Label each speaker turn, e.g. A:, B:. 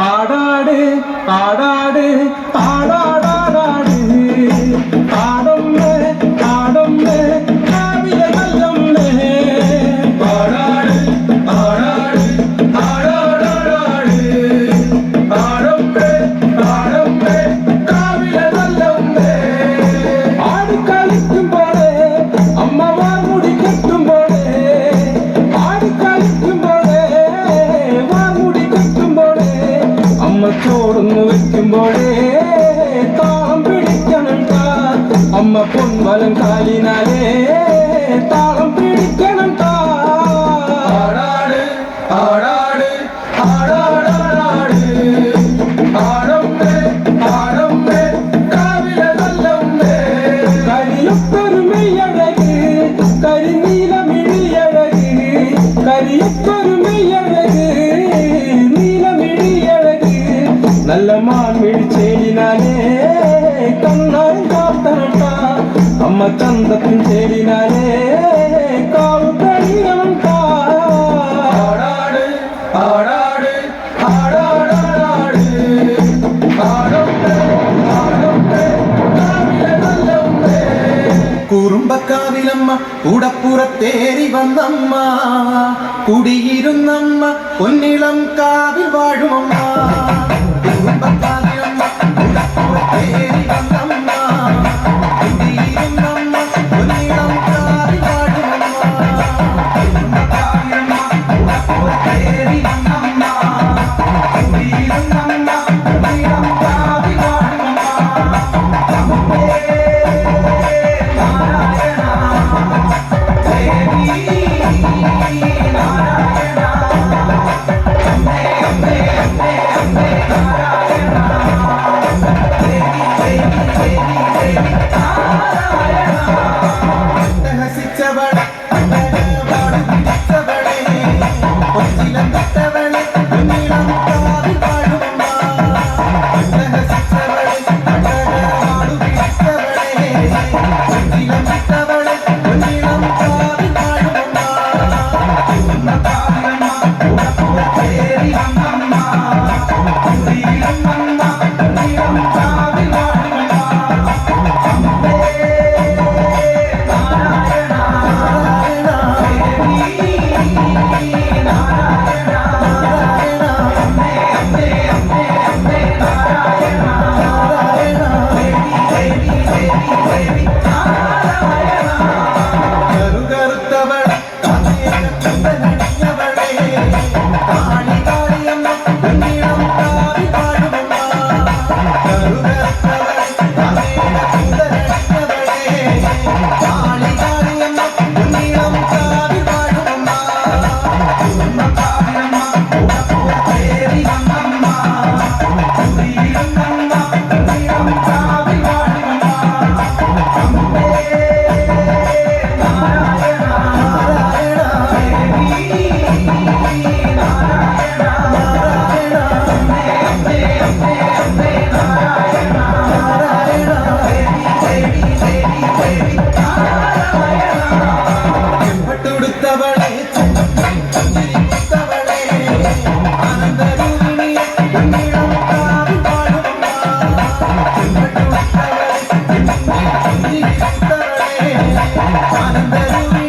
A: ആടാട് ആടാട് ആടാടാടാട് ആടമ്മേ ആടമ്മേ കാവിലെ കല്ലമ്മേ ആടാട് ആടാട് ആടാടാടാട് ആടമ്മേ ആടമ്മേ കാവിലെ കല്ലമ്മേ ആടിക്കളിക്കുമ്പോഴേ അമ്മ വാർമുടി കെട്ടുമ്പോഴേ ആടിക്കളിക്കുമ്പോഴേ വാർമുടി കെട്ടുമ്പോഴേ അമ്മ ചോടുന്നു വെക്കുമ്പോഴേ താളം പിടിക്കണം അമ്മ പൊൻവലം കാലിനാലേ താളം പിടിക്കണം ആടാട് ആടാട് ആടാടാടാട് ആടമ്മേ ആടമ്മേ കാവിലെ കല്ലമ്മേ കരിയൊത്തൊരുമയഴക് കരിനീലമിഴിയഴക് കരിയൊത്തൊരുമയഴക് നീലമിഴിയഴക് നല്ല മാൻമിഴി ചേലിനാലേ കണ്ണാൻ കാത്തനട്ട അമ്മ ചന്തത്തിൻ ചേലിനാലേ കാവു കഴിയണം ആടാട് ആടാട് ആടാടാടാട് ആടമ്മേ ആടമ്മേ കാവിലെ കല്ലമ്മേ കുറുമ്പക്കാവിലമ്മ കൂടപ്പുറത്തേറി വന്നമ്മ കുടിയിരുന്നമ്മ പൊന്നിളം കാവിൽ വാഴുമമ്മ കുറുമ്പക്കാവിലമ്മ കൂടപ്പുറത്തേറി വന്നമ്മ കുടിയിരുന്നമ്മ പൊന്നിളം കാവിൽ വാഴുമമ്മ കുറുമ്പക്കാവിലമ്മ കൂടപ്പുറത്തേറി വന്നമ്മ കുടിയിരുന്നമ്മ പൊന്നിളം കാവിൽ വാഴുമമ്മ അമ്മേ നാരായണ ദേവി നാരായണ അമ്മേ അമ്മേ അമ്മേ അമ്മേ നാരായണ ദേവി ദേവി ദേവി ദേവി നാരായണ ഹസിച്ചവളെ പിടിച്ചവളെ ഒച്ചിലം വിട്ടവളെ നീളം കാവിൽ വാഴുമമ്മ ഹസിച്ചവളെ പിടിച്ചവളെ ഒച്ചിലം വിട്ടവളെ നീളം കാവിൽ വാഴുമമ്മ കാവിലമ്മ കൂടപ്പുറത്തേറി വന്നമ്മ കുടിയിരുന്നമ്മ നീളം കാവിൽ വാഴുമമ്മ അമ്മേ നാരായണ ദേവി നാരായണ അമ്മേ അമ്മേ അമ്മേ അമ്മേ നാരായണ ദേവി ദേവി ദേവി ദേവി നാരായണ കറുകറുത്തവളെ കന്നടിഞ്ഞവളെ കാളി കാളിയമ്മ പൊന്നിളം കാവിൽ വാഴുമമ്മ കറുകറുത്തവളെ കന്നടിഞ്ഞവളെ കാളി കാളിയമ്മ പൊന്നിളം കാവിൽ വാഴുമമ്മ കുറുമ്പക്കാവിലമ്മ കൂടപ്പുറത്തേറി വന്നമ്മ കുടിയിരുന്നമ്മ പൊന്നിളം കാവിൽ വാഴുമമ്മ അമ്മേ നാരായണ ദേവി നാരായണ അമ്മേ അമ്മേ അമ്മേ അമ്മേ നാരായണ ദേവി ദേവി ദേവി ദേവി നാരായണ ചെമ്പട്ടുടുത്തവളെ ചുഞ്ചിരിക്കുത്തവളെ ആനന്ദരൂപിണിയെ പൊന്നിളം കാവിൽ വാഴുമമ്മ ചെമ്പട്ടുടുത്തവളെ ചുഞ്ചിരിക്കുത്തവളെ ആനന്ദരൂപിണിയെ